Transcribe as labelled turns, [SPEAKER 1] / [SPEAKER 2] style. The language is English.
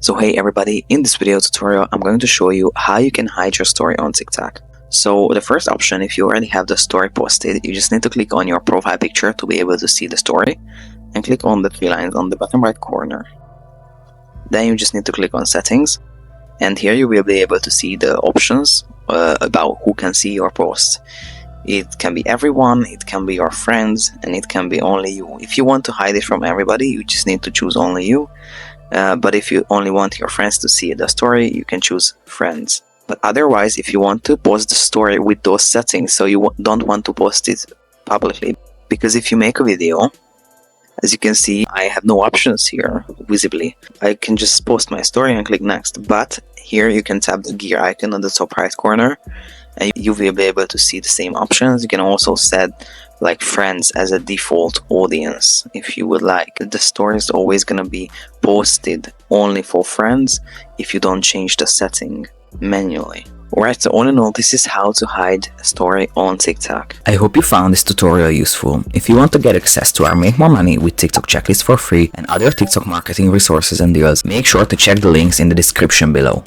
[SPEAKER 1] So hey everybody, in this video tutorial I'm going to show you how you can hide your story on TikTok. So the first option, if you already have the story posted, you just need to click on your profile picture to be able to see the story and click on the three lines on the bottom right corner. Then you just need to click on settings, and here you will be able to see the options about who can see your post. It can be everyone, it can be your friends, and it can be only you. If you want to hide it from everybody, you just need to choose only you. But if you only want your friends to see the story, you can choose friends. But otherwise, if you want to post the story with those settings, so you don't want to post it publicly, because if you make a video, as you can see, I have no options here visibly. I can just post my story and click next, but here you can tap the gear icon on the top right corner and you will be able to see the same options. You can also set like friends as a default audience if you would like. The story is always gonna be posted only for friends if you don't change the setting manually. Alright, so all in all, this is how to hide a story on TikTok.
[SPEAKER 2] I hope you found this tutorial useful. If you want to get access to our Make More Money with TikTok checklist for free and other TikTok marketing resources and deals, make sure to check the links in the description below.